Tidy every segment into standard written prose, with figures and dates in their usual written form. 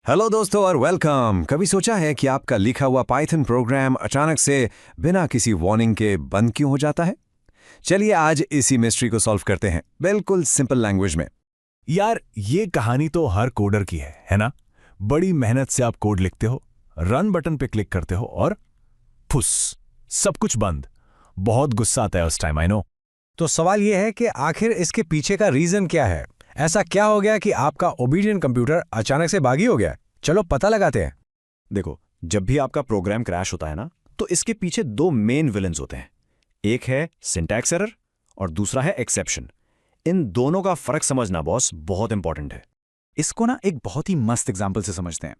Hello दोस्तों और welcome. कभी सोचा है कि आपका लिखा हुआ पाइथन प्रोग्राम अचानक से बिना किसी वार्निंग के बंद क्यों हो जाता है? चलिए आज इसी मिस्ट्री को सॉल्व करते हैं, बिल्कुल सिंपल लैंग्वेज में। यार ये कहानी तो हर कोडर की है ना? बड़ी मेहनत से आप कोड लिखते हो, रन बटन पे क्लिक करते हो और फुस, सब कुछ बंद। बहुत गुस्सा आता है उस टाइम, आई नो। तो सवाल यह है कि आखिर इसके पीछे का रीजन क्या है? ऐसा क्या हो गया कि आपका ओबीडियंट कंप्यूटर अचानक से बागी हो गया? चलो पता लगाते हैं। देखो, जब भी आपका प्रोग्राम क्रैश होता है ना, तो इसके पीछे दो मेन विलन्स होते हैं। एक है सिंटैक्स एरर और दूसरा है एक्सेप्शन। इन दोनों का फर्क समझना बॉस बहुत इंपॉर्टेंट है। इसको ना एक बहुत ही मस्त एग्जाम्पल से समझते हैं।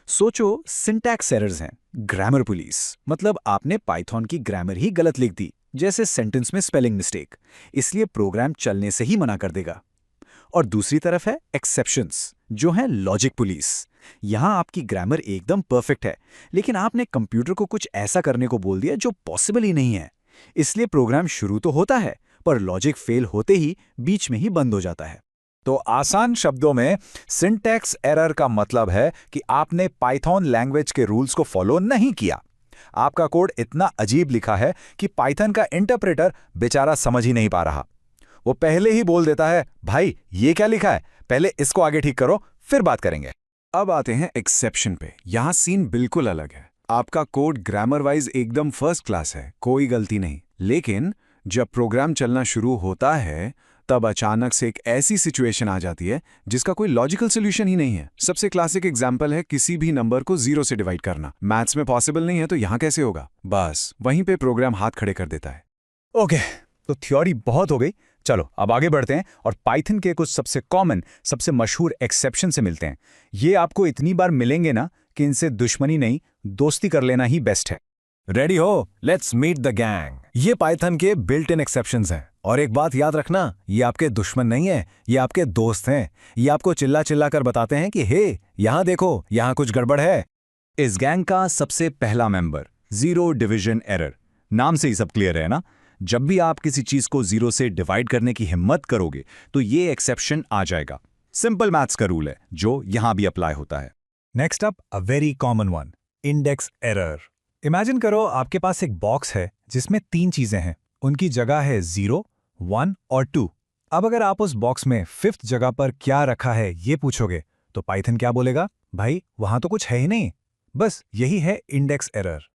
सोचो सिंटैक्स एरर्स हैं, ग्रामर पुलिस। मतलब आपने पाइथन की ग्रामर ही गलत लिख दी, जैसे सेंटेंस में स्पेलिंग मिस्टेक, इसलिए प्रोग्राम चलने से ही मना कर देगा। और दूसरी तरफ है एक्सेप्शंस, जो है लॉजिक पुलिस। यहां आपकी ग्रामर एकदम परफेक्ट है, लेकिन आपने कंप्यूटर को कुछ ऐसा करने को बोल दिया जो पॉसिबल ही नहीं है। इसलिए प्रोग्राम शुरू तो होता है, पर लॉजिक फेल होते ही बीच में ही बंद हो जाता है। तो आसान शब्दों में सिंटैक्स एरर का मतलब है कि आपने पाइथन लैंग्वेज के रूल्स को फॉलो नहीं किया। आपका कोड इतना अजीब लिखा है कि पाइथन का इंटरप्रेटर बेचारा समझ ही नहीं पा रहा। वो पहले ही बोल देता है, भाई ये क्या लिखा है, पहले इसको आगे ठीक करो, फिर बात करेंगे। अब आते हैं एक्सेप्शन पे। यहां सीन बिल्कुल अलग है। आपका कोड ग्रामर वाइज एकदम फर्स्ट क्लास है, कोई गलती नहीं। लेकिन जब प्रोग्राम चलना शुरू होता है, तब अचानक से एक ऐसी सिचुएशन आ जाती है जिसका कोई लॉजिकल सोल्यूशन ही नहीं है। सबसे क्लासिक एग्जांपल है किसी भी नंबर को 0 से डिवाइड करना। मैथ्स में पॉसिबल नहीं है तो यहां कैसे होगा? बस वहीं पे प्रोग्राम हाथ खड़े कर देता है। ओके, तो थ्योरी बहुत हो गई। चलो अब आगे बढ़ते हैं और पाइथन के कुछ सबसे कॉमन, सबसे मशहूर एक्सेप्शन से मिलते हैं। ये आपको इतनी बार मिलेंगे ना कि इनसे दुश्मनी नहीं, दोस्ती कर लेना ही बेस्ट है। रेडी हो? Let's meet the gang. ये पाइथन के बिल्ट इन एक्सेप्शंस हैं। और एक बात याद रखना, ये आपके दुश्मन नहीं है, ये आपके दोस्त हैं। ये आपको चिल्ला चिल्ला कर बताते हैं कि हे यहां देखो, यहां कुछ गड़बड़ है। इस गैंग का सबसे पहला मेंबर जीरो डिवीजन एरर। नाम से ही सब क्लियर है ना? जब भी आप किसी चीज को जीरो से डिवाइड करने की हिम्मत करोगे तो ये एक्सेप्शन आ जाएगा। सिंपल मैथ्स का रूल है जो यहां भी अप्लाई होता है। Next up, a very common one, index error. Imagine करो आपके पास एक बॉक्स है जिसमें 3 चीजें हैं। उनकी जगह है 0, 1 और 2। अब अगर आप उस बॉक्स में 5th जगह पर क्या रखा है ये पूछोगे तो पाइथन क्या बोलेगा? भाई वहां तो कुछ है ही नहीं। बस यही है इंडेक्स एरर।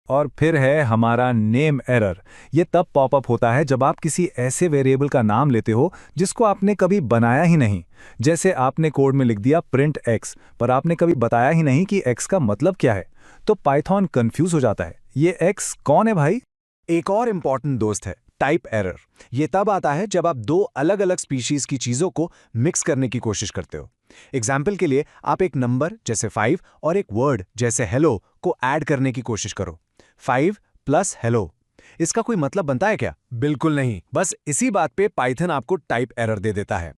और फिर है हमारा नेम एरर। ये तब पॉपअप होता है जब आप किसी ऐसे वेरिएबल का नाम लेते हो जिसको आपने कभी बनाया ही नहीं। जैसे आपने कोड में लिख दिया प्रिंट x, पर आपने कभी बताया ही नहीं कि x का मतलब क्या है। तो पाइथन कंफ्यूज हो जाता है, ये x कौन है भाई? एक और इंपॉर्टेंट दोस्त है टाइप एरर। ये तब आता है जब आप दो अलग अलग स्पीशीज की चीजों को मिक्स करने की कोशिश करते हो। एग्जाम्पल के लिए आप एक नंबर जैसे 5 और एक वर्ड जैसे हेलो को ऐड करने की कोशिश करो। 5 प्लस हेलो, इसका कोई मतलब बनता है क्या? बिल्कुल नहीं। बस इसी बात पे पाइथन आपको टाइप एरर दे देता है।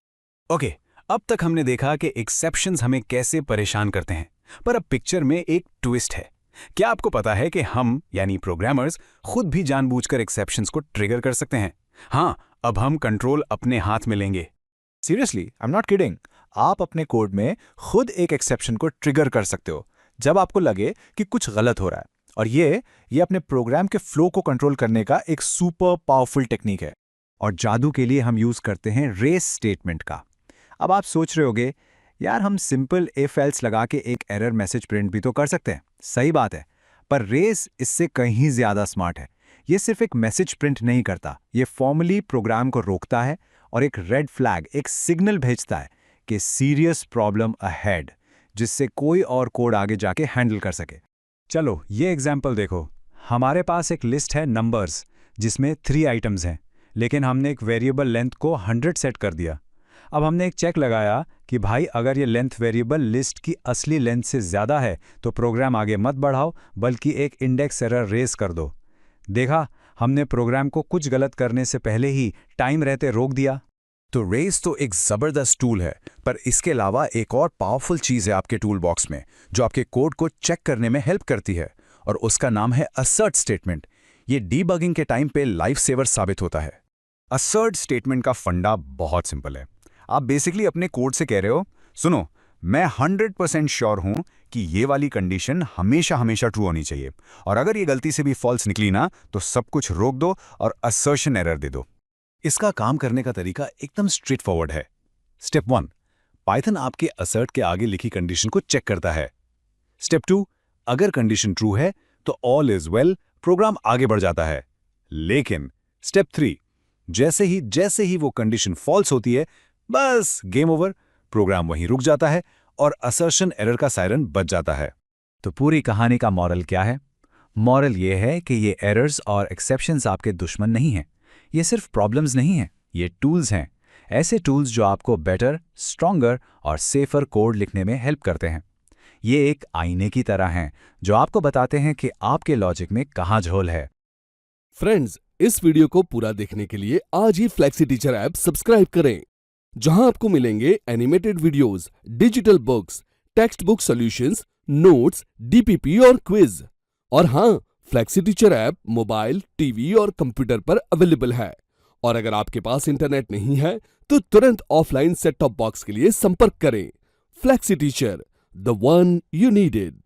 ओके, अब तक हमने देखा कि एक्सेप्शंस हमें कैसे परेशान करते हैं, पर अब पिक्चर में एक ट्विस्ट है। क्या आपको पता है कि हम यानी प्रोग्रामर्स खुद भी जानबूझकर एक्सेप्शंस को ट्रिगर कर सकते हैं? हाँ, अब हम कंट्रोल अपने हाथ में लेंगे। Seriously, I am not kidding. आप अपने कोड में खुद एक एक्सेप्शन को ट्रिगर कर सकते हो जब आपको लगे कि कुछ गलत हो रहा है। और ये अपने प्रोग्राम के फ्लो को कंट्रोल करने का एक सुपर पावरफुल टेक्निक है। और जादू के लिए हम यूज करते हैं रेस स्टेटमेंट का। अब आप सोच रहे होगे, यार हम सिंपल इफ एल्स लगा के एक एरर मैसेज प्रिंट भी तो कर सकते हैं। सही बात है, पर रेस इससे कहीं ज्यादा स्मार्ट है। ये सिर्फ एक मैसेज प्रिंट नहीं करता, ये फॉर्मली प्रोग्राम को रोकता है और एक रेड फ्लैग, एक सिग्नल भेजता है कि सीरियस प्रॉब्लम अहेड, जिससे कोई और कोड आगे जाके हैंडल कर सके। चलो ये एग्जाम्पल देखो। हमारे पास एक लिस्ट है नंबर्स जिसमें 3 आइटम्स हैं, लेकिन हमने एक वेरिएबल लेंथ को 100 सेट कर दिया। अब हमने एक चेक लगाया कि भाई अगर ये लेंथ वेरिएबल लिस्ट की असली लेंथ से ज़्यादा है तो प्रोग्राम आगे मत बढ़ाओ, बल्कि एक इंडेक्स एरर रेस कर दो। देखा, हमने प्रोग्राम को कुछ गलत करने से पहले ही टाइम रहते रोक दिया। तो रेस तो एक जबरदस्त टूल है, पर इसके अलावा एक और पावरफुल चीज है आपके टूल बॉक्स में जो आपके कोड को चेक करने में हेल्प करती है, और उसका नाम है असर्ट स्टेटमेंट। ये डीबगिंग के टाइम पे लाइफ सेवर साबित होता है। असर्ट स्टेटमेंट का फंडा बहुत सिंपल है। आप बेसिकली अपने कोड से कह रहे हो, सुनो मैं 100% श्योर हूं कि ये वाली कंडीशन हमेशा हमेशा ट्रू होनी चाहिए, और अगर ये गलती से भी फॉल्स निकली ना तो सब कुछ रोक दो और असर्शन एरर दे दो। इसका काम करने का तरीका एकदम स्ट्रेट फॉरवर्ड है। स्टेप 1, पाइथन आपके असर्ट के आगे लिखी कंडीशन को चेक करता है। स्टेप 2, अगर कंडीशन ट्रू है तो ऑल इज वेल, प्रोग्राम आगे बढ़ जाता है। लेकिन स्टेप 3, जैसे ही वो कंडीशन फॉल्स होती है, बस गेम ओवर, प्रोग्राम वहीं रुक जाता है और असर्शन एरर का सायरन बज जाता है। तो पूरी कहानी का मॉरल क्या है? मॉरल ये है कि ये एरर्स और एक्सेप्शंस आपके दुश्मन नहीं हैं। ये सिर्फ प्रॉब्लम्स नहीं हैं, ये टूल्स हैं। ऐसे टूल्स जो आपको बेटर, स्ट्रॉन्गर और सेफर कोड लिखने में हेल्प करते हैं। ये एक आईने की तरह हैं जो आपको बताते हैं कि आपके लॉजिक में कहाँ झोल है। फ्रेंड्स, इस वीडियो को पूरा देखने के लिए आज ही फ्लेक्सी टीचर ऐप सब्सक्राइब करें, जहां आपको मिलेंगे animated videos, digital books, text book solutions, notes, DPP और क्विज। और हाँ, flexi teacher app mobile, TV और कंप्यूटर पर अवेलेबल है। और अगर आपके पास इंटरनेट नहीं है तो तुरंत ऑफलाइन सेट टॉप बॉक्स के लिए संपर्क करें। Flexi teacher, the one you needed.